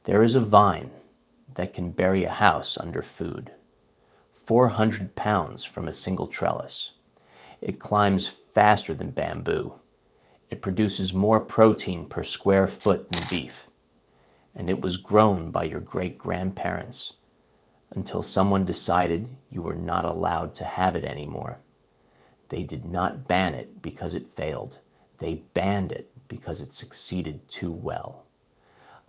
There is a vine that can bury a house under food, 400 pounds from a single trellis. It climbs faster than bamboo. It produces more protein per square foot than beef. And it was grown by your great-grandparents until someone decided you were not allowed to have it anymore. They did not ban it because it failed. They banned it because it succeeded too well.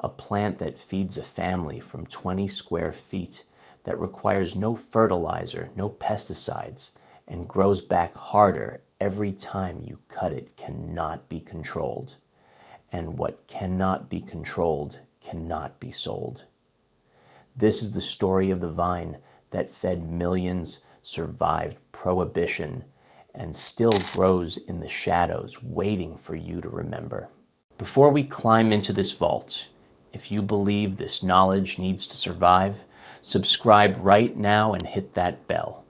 A plant that feeds a family from 20 square feet, that requires no fertilizer, no pesticides, and grows back harder every time you cut it cannot be controlled. And what cannot be controlled cannot be sold. This is the story of the vine that fed millions, survived prohibition, and still grows in the shadows, waiting for you to remember. Before we climb into this vault, if you believe this knowledge needs to survive, subscribe right now and hit that bell.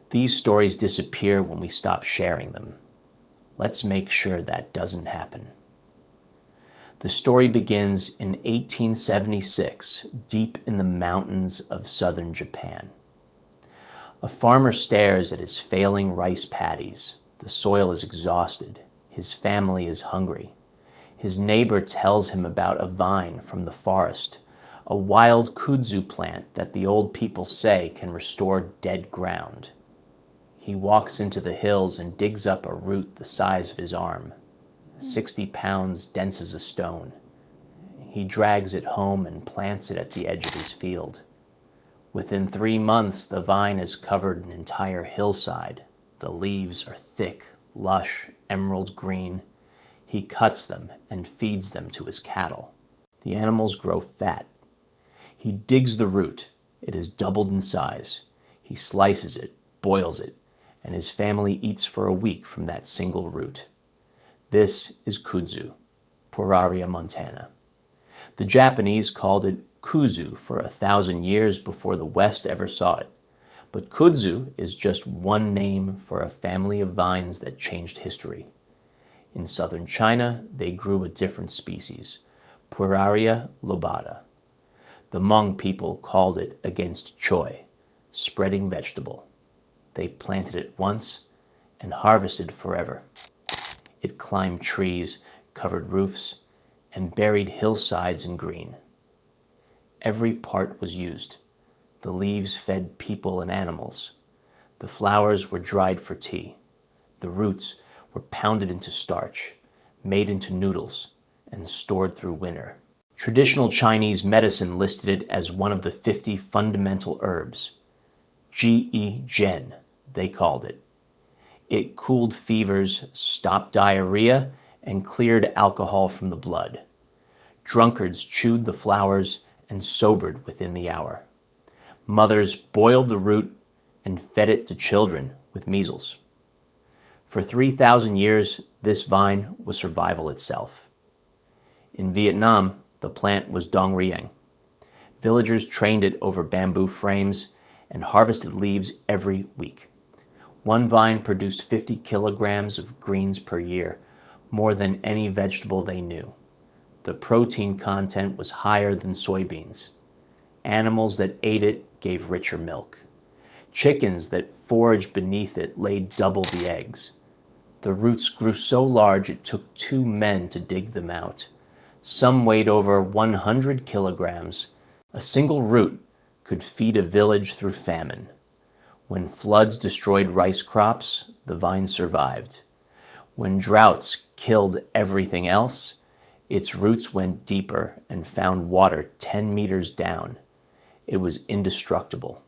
These stories disappear when we stop sharing them. Let's make sure that doesn't happen. The story begins in 1876, deep in the mountains of southern Japan. A farmer stares at his failing rice paddies. The soil is exhausted. His family is hungry. His neighbor tells him about a vine from the forest, a wild kudzu plant that the old people say can restore dead ground. He walks into the hills and digs up a root the size of his arm, 60 pounds dense as a stone. He drags it home and plants it at the edge of his field. Within 3 months, the vine has covered an entire hillside. The leaves are thick, lush, emerald green. He cuts them and feeds them to his cattle. The animals grow fat. He digs the root. It has doubled in size. He slices it, boils it, and his family eats for a week from that single root. This is kudzu, Pueraria montana. The Japanese called it kuzu for 1,000 years before the West ever saw it. But kudzu is just one name for a family of vines that changed history. In southern China, they grew a different species, Pueraria lobata. The Hmong people called it against choy, spreading vegetable. They planted it once and harvested forever. It climbed trees, covered roofs, and buried hillsides in green. Every part was used. The leaves fed people and animals. The flowers were dried for tea. The roots were pounded into starch, made into noodles, and stored through winter. Traditional Chinese medicine listed it as one of the 50 fundamental herbs. Ji Zhen, they called it. It cooled fevers, stopped diarrhea, and cleared alcohol from the blood. Drunkards chewed the flowers and sobered within the hour. Mothers boiled the root and fed it to children with measles. For 3,000 years, this vine was survival itself. In Vietnam, the plant was dong rieng. Villagers trained it over bamboo frames and harvested leaves every week. One vine produced 50 kilograms of greens per year, more than any vegetable they knew. The protein content was higher than soybeans. Animals that ate it gave richer milk. Chickens that foraged beneath it laid double the eggs. The roots grew so large it took 2 men to dig them out. Some weighed over 100 kilograms. A single root could feed a village through famine. When floods destroyed rice crops, the vine survived. When droughts killed everything else, its roots went deeper and found water 10 meters down. It was indestructible.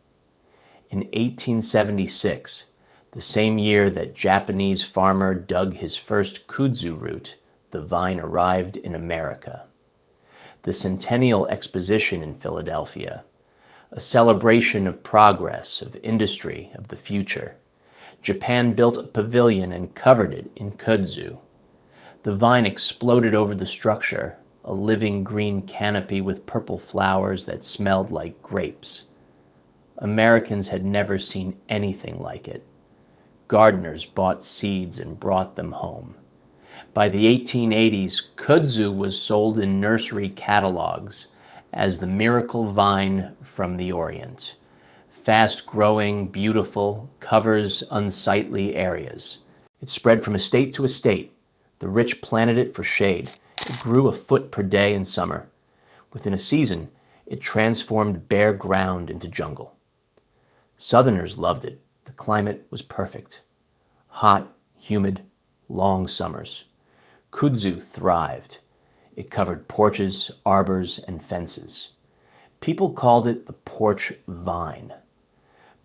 In 1876, the same year that Japanese farmer dug his first kudzu root, the vine arrived in America. The Centennial Exposition in Philadelphia, a celebration of progress, of industry, of the future. Japan built a pavilion and covered it in kudzu. The vine exploded over the structure, a living green canopy with purple flowers that smelled like grapes. Americans had never seen anything like it. Gardeners bought seeds and brought them home. By the 1880s, kudzu was sold in nursery catalogs. as the miracle vine from the Orient. Fast-growing, beautiful, covers unsightly areas. It spread from estate to estate. The rich planted it for shade. It grew a foot per day in summer. Within a season, it transformed bare ground into jungle. Southerners loved it. The climate was perfect. Hot, humid, long summers. Kudzu thrived. It covered porches, arbors, and fences. People called it the porch vine.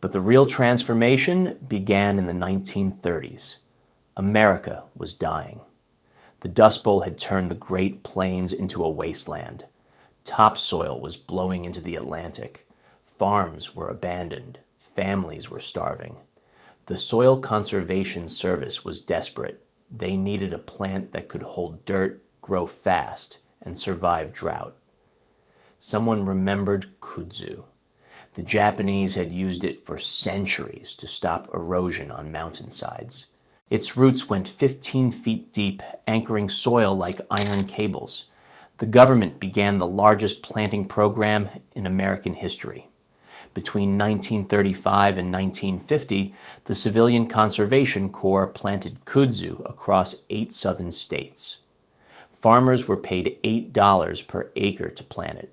But the real transformation began in the 1930s. America was dying. The Dust Bowl had turned the Great Plains into a wasteland. Topsoil was blowing into the Atlantic. Farms were abandoned. Families were starving. The Soil Conservation Service was desperate. They needed a plant that could hold dirt, grow fast, and survive drought. Someone remembered kudzu. The Japanese had used it for centuries to stop erosion on mountainsides. Its roots went 15 feet deep, anchoring soil like iron cables. The government began the largest planting program in American history. Between 1935 and 1950, the Civilian Conservation Corps planted kudzu across 8 southern states. Farmers were paid $8 per acre to plant it.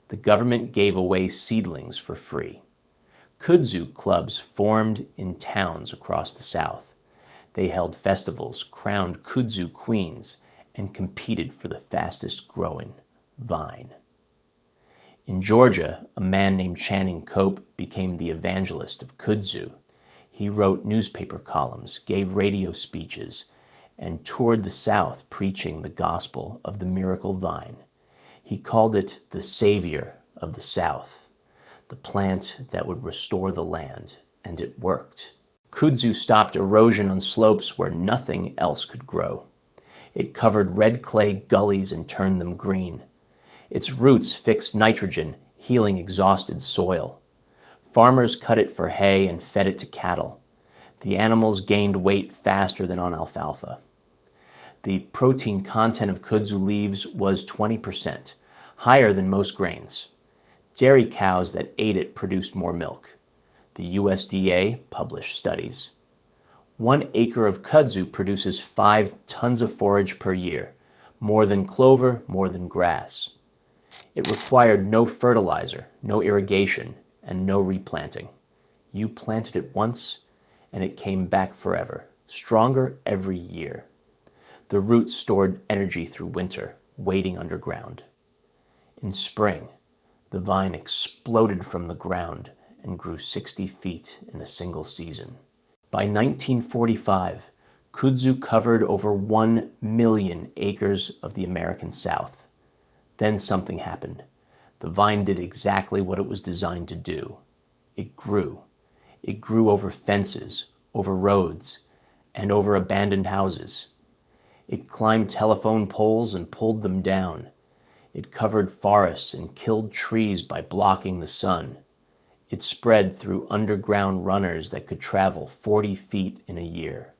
The government gave away seedlings for free. Kudzu clubs formed in towns across the South. They held festivals, crowned kudzu queens, and competed for the fastest growing vine. In Georgia, a man named Channing Cope became the evangelist of kudzu. He wrote newspaper columns, gave radio speeches, and toured the South preaching the gospel of the miracle vine. He called it the savior of the South, the plant that would restore the land, and it worked. Kudzu stopped erosion on slopes where nothing else could grow. It covered red clay gullies and turned them green. Its roots fixed nitrogen, healing exhausted soil. Farmers cut it for hay and fed it to cattle. The animals gained weight faster than on alfalfa. The protein content of kudzu leaves was 20%, higher than most grains. Dairy cows that ate it produced more milk. The USDA published studies. 1 acre of kudzu produces 5 tons of forage per year, more than clover, more than grass. It required no fertilizer, no irrigation, and no replanting. You planted it once, and it came back forever, stronger every year. The roots stored energy through winter, waiting underground. In spring, the vine exploded from the ground and grew 60 feet in a single season. By 1945, kudzu covered over 1 million acres of the American South. Then something happened. The vine did exactly what it was designed to do. It grew. It grew over fences, over roads, and over abandoned houses. It climbed telephone poles and pulled them down. It covered forests and killed trees by blocking the sun. It spread through underground runners that could travel 40 feet in a year.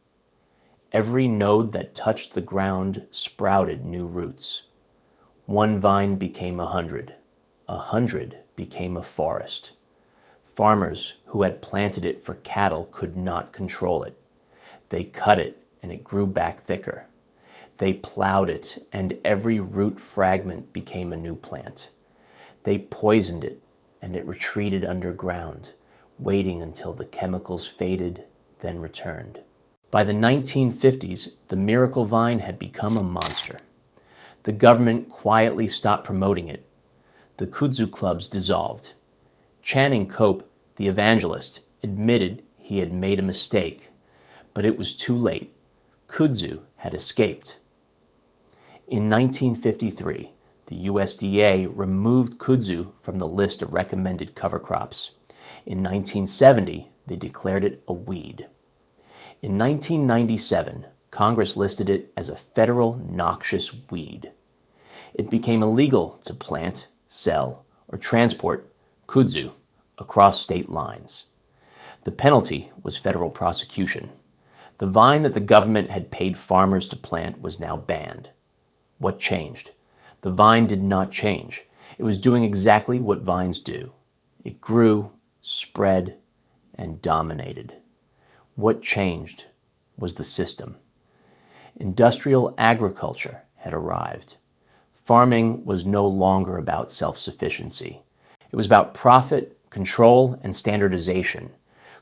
Every node that touched the ground sprouted new roots. 1 vine became 100. 100 became a forest. Farmers who had planted it for cattle could not control it. They cut it, and it grew back thicker. They plowed it, and every root fragment became a new plant. They poisoned it, and it retreated underground, waiting until the chemicals faded, then returned. By the 1950s, the miracle vine had become a monster. The government quietly stopped promoting it. The kudzu clubs dissolved. Channing Cope, the evangelist, admitted he had made a mistake, but it was too late. Kudzu had escaped. In 1953, the USDA removed kudzu from the list of recommended cover crops. In 1970, they declared it a weed. In 1997, Congress listed it as a federal noxious weed. It became illegal to plant, sell, or transport kudzu across state lines. The penalty was federal prosecution. The vine that the government had paid farmers to plant was now banned. What changed? The vine did not change. It was doing exactly what vines do. It grew, spread, and dominated. What changed was the system. Industrial agriculture had arrived. Farming was no longer about self-sufficiency. It was about profit, control, and standardization.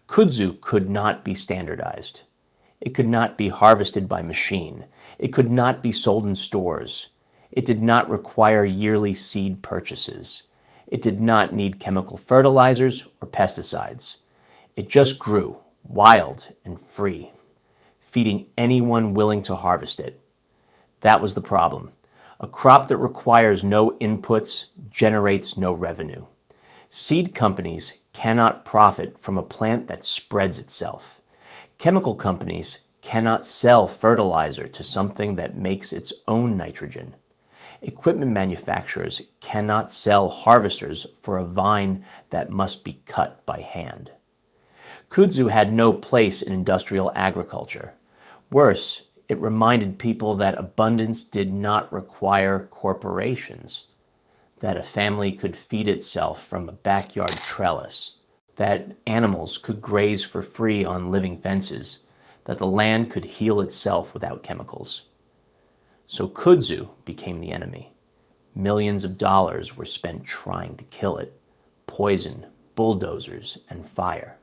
Kudzu could not be standardized. It could not be harvested by machine. It could not be sold in stores. It did not require yearly seed purchases. It did not need chemical fertilizers or pesticides. It just grew, wild and free, feeding anyone willing to harvest it. That was the problem. A crop that requires no inputs generates no revenue. Seed companies cannot profit from a plant that spreads itself. Chemical companies cannot sell fertilizer to something that makes its own nitrogen. Equipment manufacturers cannot sell harvesters for a vine that must be cut by hand. Kudzu had no place in industrial agriculture. Worse, it reminded people that abundance did not require corporations, that a family could feed itself from a backyard trellis, that animals could graze for free on living fences, that the land could heal itself without chemicals. So kudzu became the enemy. Millions of dollars were spent trying to kill it. Poison, bulldozers, and fire.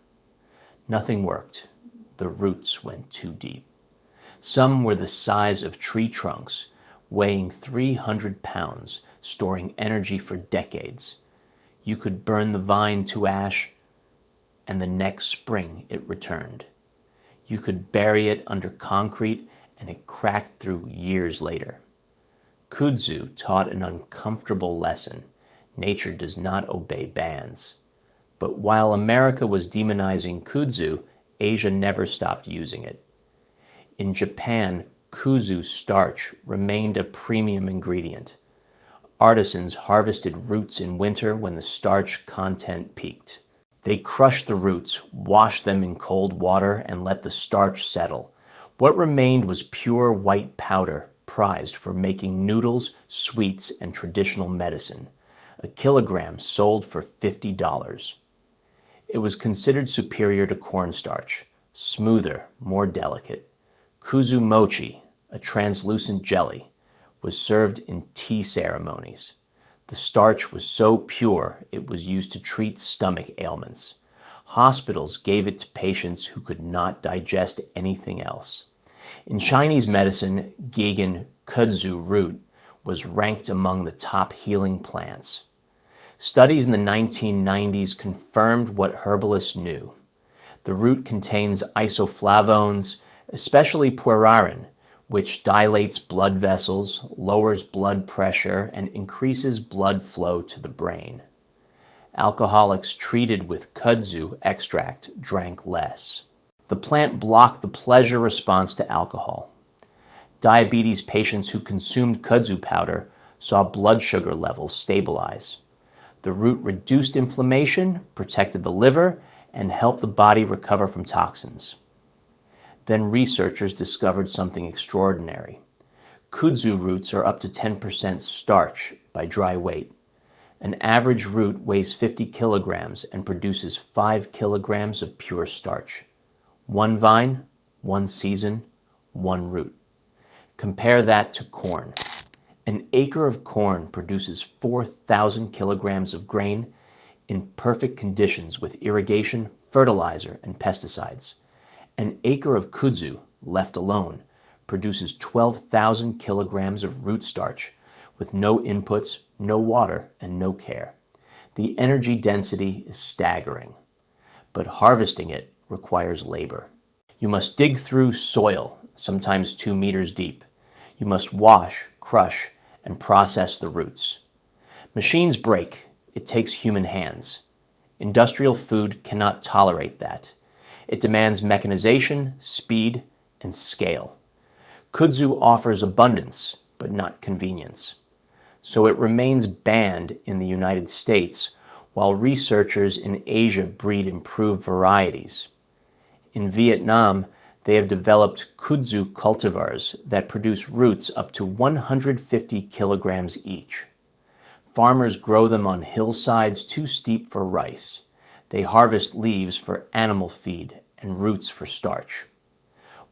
Nothing worked. The roots went too deep. Some were the size of tree trunks, weighing 300 pounds, storing energy for decades. You could burn the vine to ash, and the next spring it returned. You could bury it under concrete, and it cracked through years later. Kudzu taught an uncomfortable lesson. Nature does not obey bans. But while America was demonizing kudzu, Asia never stopped using it. In Japan, kudzu starch remained a premium ingredient. Artisans harvested roots in winter when the starch content peaked. They crushed the roots, washed them in cold water, and let the starch settle. What remained was pure white powder, prized for making noodles, sweets, and traditional medicine. A kilogram sold for $50. It was considered superior to cornstarch, smoother, more delicate. Kudzu mochi, a translucent jelly, was served in tea ceremonies. The starch was so pure it was used to treat stomach ailments. Hospitals gave it to patients who could not digest anything else. In Chinese medicine, Gigan kudzu root was ranked among the top healing plants. Studies in the 1990s confirmed what herbalists knew. The root contains isoflavones, especially puerarin, which dilates blood vessels, lowers blood pressure, and increases blood flow to the brain. Alcoholics treated with kudzu extract drank less. The plant blocked the pleasure response to alcohol. Diabetes patients who consumed kudzu powder saw blood sugar levels stabilize. The root reduced inflammation, protected the liver, and helped the body recover from toxins. Then researchers discovered something extraordinary. Kudzu roots are up to 10% starch by dry weight. An average root weighs 50 kilograms and produces 5 kilograms of pure starch. One vine, one season, one root. Compare that to corn. An acre of corn produces 4,000 kilograms of grain in perfect conditions with irrigation, fertilizer, and pesticides. An acre of kudzu, left alone, produces 12,000 kilograms of root starch with no inputs, no water, and no care. The energy density is staggering, but harvesting it requires labor. You must dig through soil, sometimes 2 meters deep. You must wash, crush, and process the roots. Machines break. It takes human hands. Industrial food cannot tolerate that. It demands mechanization, speed, and scale. Kudzu offers abundance, but not convenience. So it remains banned in the United States, while researchers in Asia breed improved varieties. In Vietnam, they have developed kudzu cultivars that produce roots up to 150 kilograms each. Farmers grow them on hillsides too steep for rice. They harvest leaves for animal feed and roots for starch.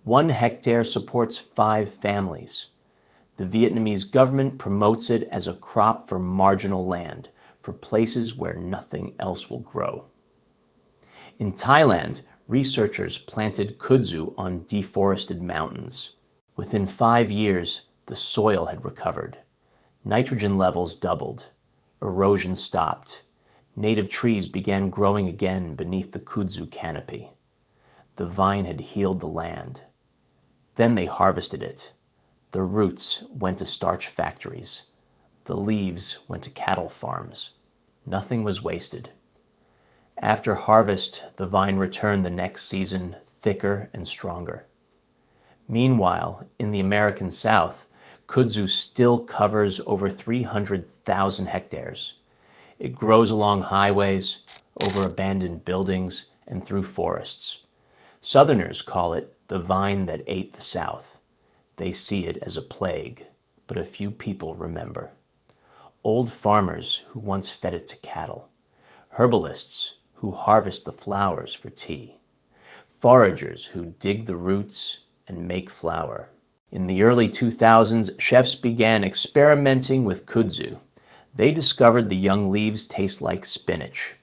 1 hectare supports 5 families. The Vietnamese government promotes it as a crop for marginal land, for places where nothing else will grow. In Thailand, researchers planted kudzu on deforested mountains. Within 5 years, the soil had recovered. Nitrogen levels doubled. Erosion stopped. Native trees began growing again beneath the kudzu canopy. The vine had healed the land. Then they harvested it. The roots went to starch factories. The leaves went to cattle farms. Nothing was wasted. After harvest, the vine returned the next season thicker and stronger. Meanwhile, in the American South, kudzu still covers over 300,000 hectares. It grows along highways, over abandoned buildings, and through forests. Southerners call it the vine that ate the South. They see it as a plague, but a few people remember. Old farmers who once fed it to cattle. Herbalists who harvest the flowers for tea. Foragers who dig the roots and make flour. In the early 2000s, chefs began experimenting with kudzu. They discovered the young leaves taste like spinach,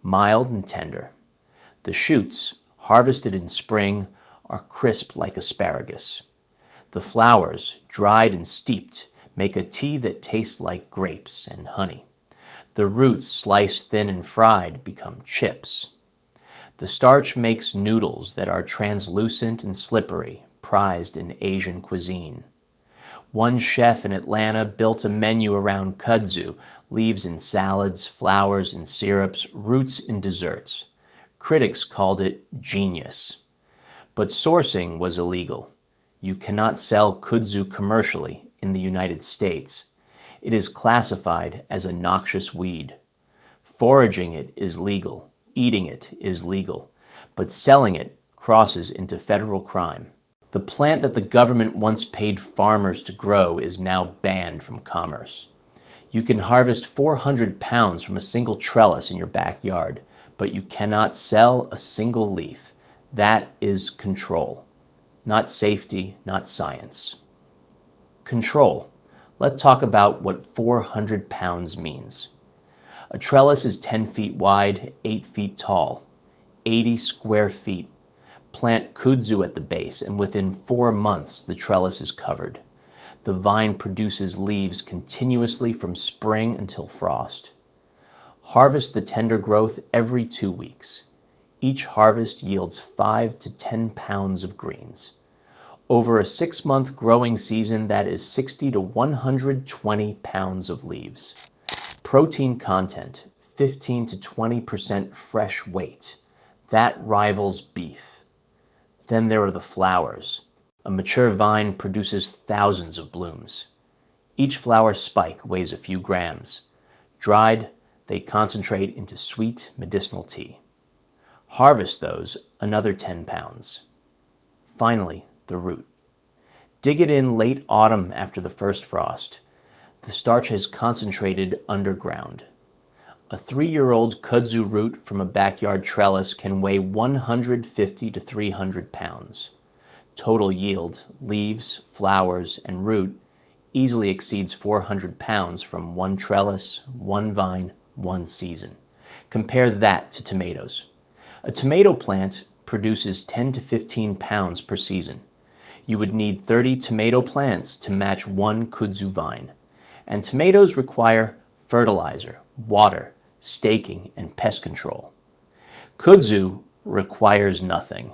mild and tender. The shoots, harvested in spring, are crisp like asparagus. The flowers, dried and steeped, make a tea that tastes like grapes and honey. The roots, sliced thin and fried, become chips. The starch makes noodles that are translucent and slippery, prized in Asian cuisine. One chef in Atlanta built a menu around kudzu, leaves in salads, flowers in syrups, roots in desserts. Critics called it genius. But sourcing was illegal. You cannot sell kudzu commercially in the United States. It is classified as a noxious weed. Foraging it is legal. Eating it is legal. But selling it crosses into federal crime. The plant that the government once paid farmers to grow is now banned from commerce. You can harvest 400 pounds from a single trellis in your backyard, but you cannot sell a single leaf. That is control. Not safety, not science. Control. Let's talk about what 400 pounds means. A trellis is 10 feet wide, 8 feet tall, 80 square feet. Plant kudzu at the base, and within 4 months, the trellis is covered. The vine produces leaves continuously from spring until frost. Harvest the tender growth every 2 weeks. Each harvest yields 5 to 10 pounds of greens. Over a 6-month growing season, that is 60 to 120 pounds of leaves. Protein content, 15 to 20% fresh weight. That rivals beef. Then there are the flowers. A mature vine produces thousands of blooms. Each flower spike weighs a few grams. Dried, they concentrate into sweet medicinal tea. Harvest those, another 10 pounds. Finally, the root. Dig it in late autumn after the first frost. The starch has concentrated underground. A 3-year-old kudzu root from a backyard trellis can weigh 150 to 300 pounds. Total yield, leaves, flowers, and root, easily exceeds 400 pounds from one trellis, one vine, one season. Compare that to tomatoes. A tomato plant produces 10 to 15 pounds per season. You would need 30 tomato plants to match one kudzu vine. And tomatoes require fertilizer, water, staking, and pest control. Kudzu requires nothing.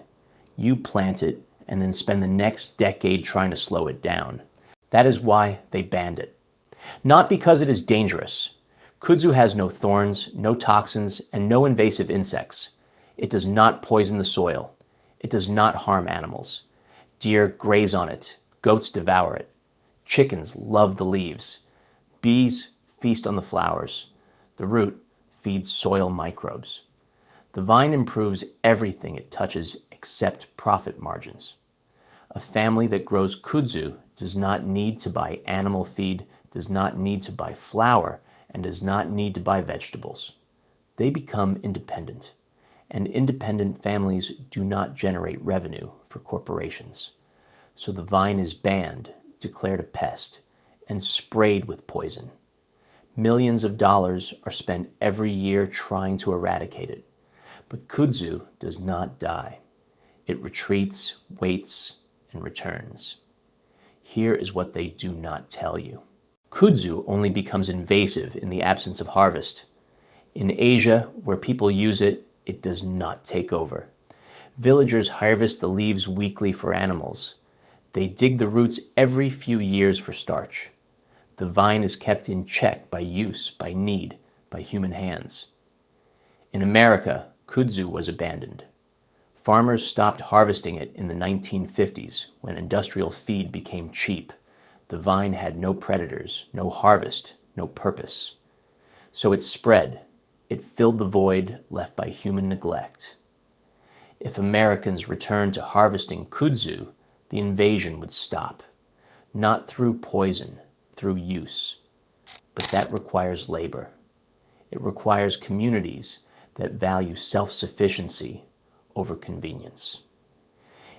You plant it and then spend the next decade trying to slow it down. That is why they banned it. Not because it is dangerous. Kudzu has no thorns, no toxins, and no invasive insects. It does not poison the soil. It does not harm animals. Deer graze on it. Goats devour it. Chickens love the leaves. Bees feast on the flowers. The root feeds soil microbes. The vine improves everything it touches except profit margins. A family that grows kudzu does not need to buy animal feed, does not need to buy flour, and does not need to buy vegetables. They become independent, and independent families do not generate revenue for corporations. So the vine is banned, declared a pest, and sprayed with poison. Millions of dollars are spent every year trying to eradicate it. But kudzu does not die. It retreats, waits, and returns. Here is what they do not tell you. Kudzu only becomes invasive in the absence of harvest. In Asia, where people use it, it does not take over. Villagers harvest the leaves weekly for animals. They dig the roots every few years for starch. The vine is kept in check by use, by need, by human hands. In America, kudzu was abandoned. Farmers stopped harvesting it in the 1950s when industrial feed became cheap. The vine had no predators, no harvest, no purpose. So it spread. It filled the void left by human neglect. If Americans returned to harvesting kudzu, the invasion would stop. Not through poison, through use. But that requires labor. It requires communities that value self-sufficiency over convenience.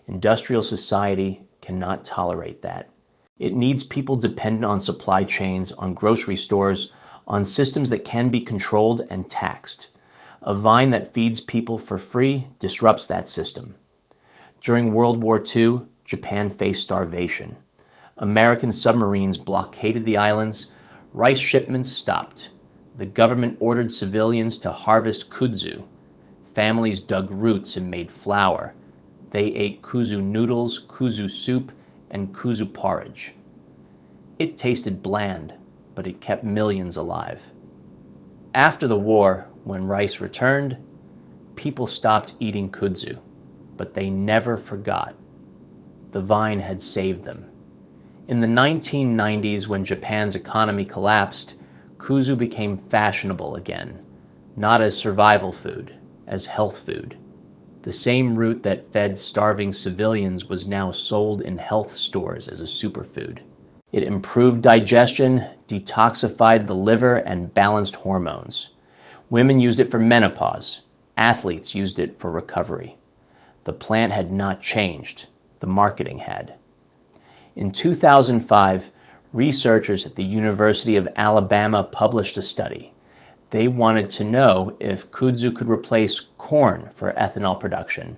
Industrial society cannot tolerate that. It needs people dependent on supply chains, on grocery stores, on systems that can be controlled and taxed. A vine that feeds people for free disrupts that system. During World War II, Japan faced starvation. American submarines blockaded the islands. Rice shipments stopped. The government ordered civilians to harvest kudzu. Families dug roots and made flour. They ate kudzu noodles, kudzu soup, and kudzu porridge. It tasted bland, but it kept millions alive. After the war, when rice returned, people stopped eating kudzu, but they never forgot. The vine had saved them. In the 1990s, when Japan's economy collapsed, kudzu became fashionable again, not as survival food, as health food. The same root that fed starving civilians was now sold in health stores as a superfood. It improved digestion, detoxified the liver, and balanced hormones. Women used it for menopause. Athletes used it for recovery. The plant had not changed. The marketing had. In 2005, researchers at the University of Alabama published a study. They wanted to know if kudzu could replace corn for ethanol production.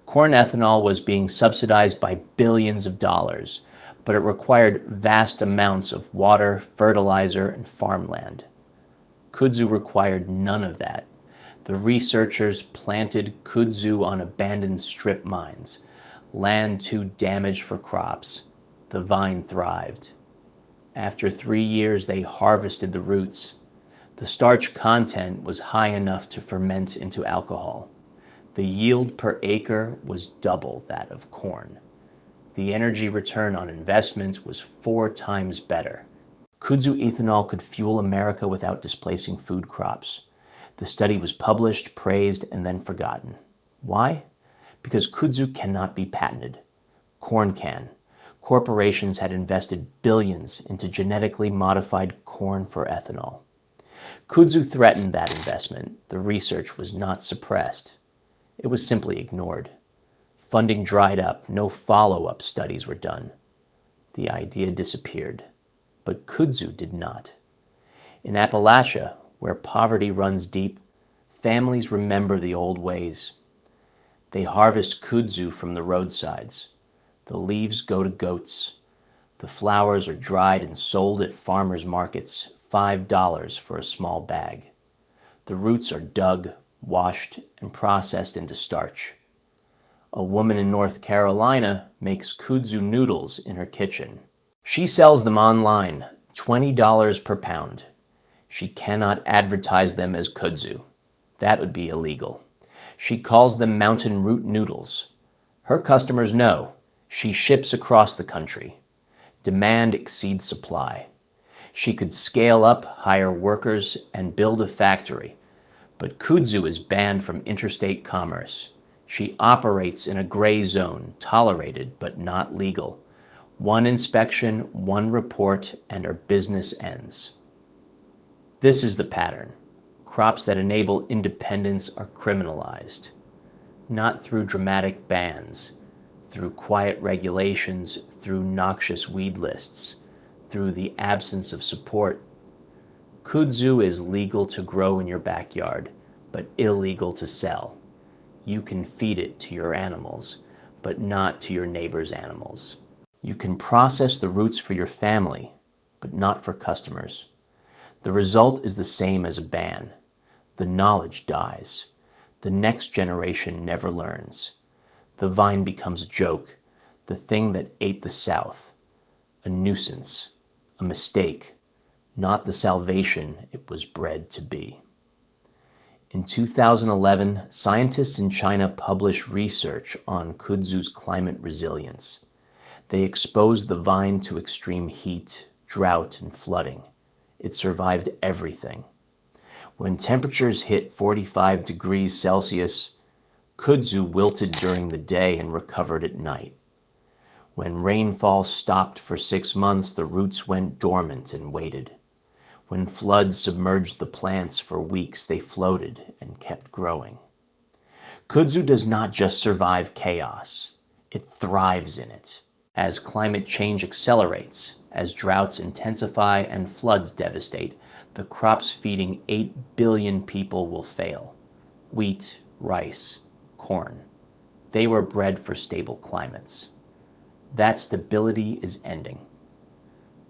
Corn ethanol was being subsidized by billions of dollars, but it required vast amounts of water, fertilizer, and farmland. Kudzu required none of that. The researchers planted kudzu on abandoned strip mines, land too damaged for crops. The vine thrived. After 3 years, they harvested the roots. The starch content was high enough to ferment into alcohol. The yield per acre was double that of corn. The energy return on investment was 4 times better. Kudzu ethanol could fuel America without displacing food crops. The study was published, praised, and then forgotten. Why? Because kudzu cannot be patented. Corn can. Corporations had invested billions into genetically modified corn for ethanol. Kudzu threatened that investment. The research was not suppressed. It was simply ignored. Funding dried up. No follow-up studies were done. The idea disappeared. But kudzu did not. In Appalachia, where poverty runs deep, families remember the old ways. They harvest kudzu from the roadsides. The leaves go to goats. The flowers are dried and sold at farmers' markets, $5 for a small bag. The roots are dug, washed, and processed into starch. A woman in North Carolina makes kudzu noodles in her kitchen. She sells them online, $20 per pound. She cannot advertise them as kudzu. That would be illegal. She calls them mountain root noodles. Her customers know. She ships across the country. Demand exceeds supply. She could scale up, hire workers, and build a factory. But kudzu is banned from interstate commerce. She operates in a gray zone, tolerated but not legal. One inspection, one report, and her business ends. This is the pattern. Crops that enable independence are criminalized, not through dramatic bans, through quiet regulations, through noxious weed lists, through the absence of support. Kudzu is legal to grow in your backyard, but illegal to sell. You can feed it to your animals, but not to your neighbor's animals. You can process the roots for your family, but not for customers. The result is the same as a ban. The knowledge dies. The next generation never learns. The vine becomes a joke, the thing that ate the South, a nuisance, a mistake, not the salvation it was bred to be. In 2011, scientists in China published research on kudzu's climate resilience. They exposed the vine to extreme heat, drought, and flooding. It survived everything. When temperatures hit 45 degrees Celsius, kudzu wilted during the day and recovered at night. When rainfall stopped for 6 months, the roots went dormant and waited. When floods submerged the plants for weeks, they floated and kept growing. Kudzu does not just survive chaos, it thrives in it. As climate change accelerates, as droughts intensify and floods devastate, the crops feeding 8 billion people will fail. Wheat, rice, corn. They were bred for stable climates. That stability is ending.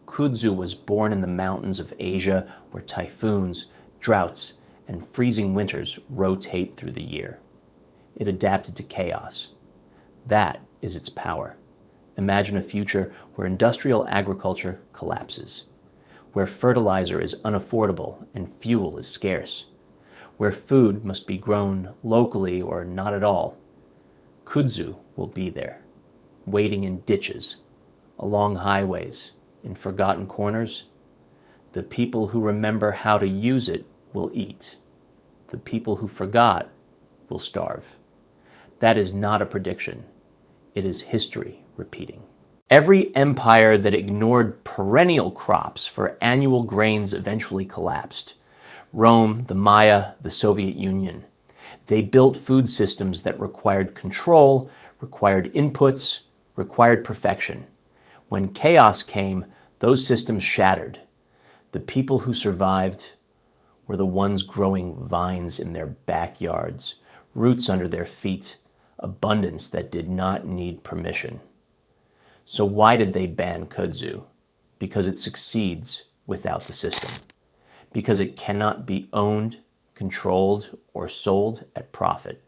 Kudzu was born in the mountains of Asia where typhoons, droughts, and freezing winters rotate through the year. It adapted to chaos. That is its power. Imagine a future where industrial agriculture collapses, where fertilizer is unaffordable and fuel is scarce, where food must be grown locally or not at all. Kudzu will be there, waiting in ditches, along highways, in forgotten corners. The people who remember how to use it will eat. The people who forgot will starve. That is not a prediction. It is history repeating. Every empire that ignored perennial crops for annual grains eventually collapsed. Rome, the Maya, the Soviet Union. They built food systems that required control, required inputs, required perfection. When chaos came, those systems shattered. The people who survived were the ones growing vines in their backyards, roots under their feet, abundance that did not need permission. So why did they ban kudzu? Because it succeeds without the system. Because it cannot be owned, controlled, or sold at profit.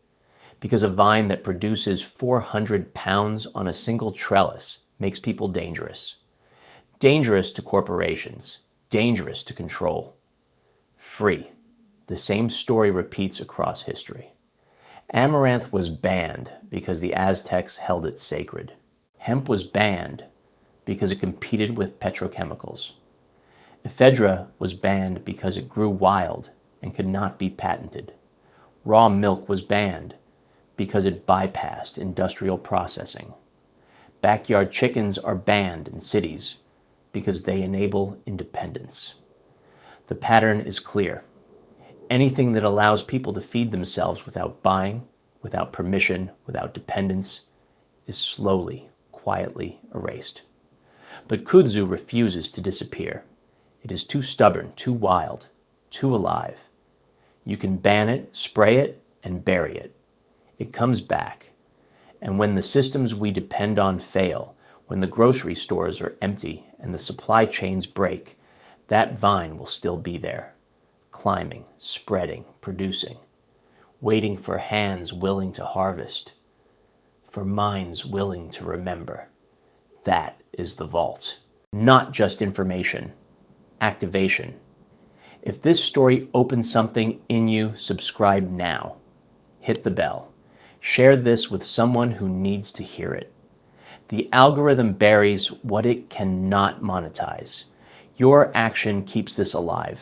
Because a vine that produces 400 pounds on a single trellis makes people dangerous. Dangerous to corporations, dangerous to control. Free. The same story repeats across history. Amaranth was banned because the Aztecs held it sacred. Hemp was banned because it competed with petrochemicals. Ephedra was banned because it grew wild and could not be patented. Raw milk was banned because it bypassed industrial processing. Backyard chickens are banned in cities because they enable independence. The pattern is clear. Anything that allows people to feed themselves without buying, without permission, without dependence, is slowly, quietly erased. But kudzu refuses to disappear. It is too stubborn, too wild, too alive. You can ban it, spray it, and bury it. It comes back. And when the systems we depend on fail, when the grocery stores are empty and the supply chains break, that vine will still be there, climbing, spreading, producing, waiting for hands willing to harvest, for minds willing to remember. That is the vault. Not just information, activation. If this story opens something in you, subscribe now. Hit the bell. Share this with someone who needs to hear it. The algorithm buries what it cannot monetize. Your action keeps this alive.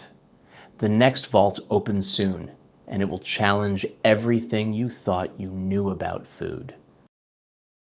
The next vault opens soon, and it will challenge everything you thought you knew about food.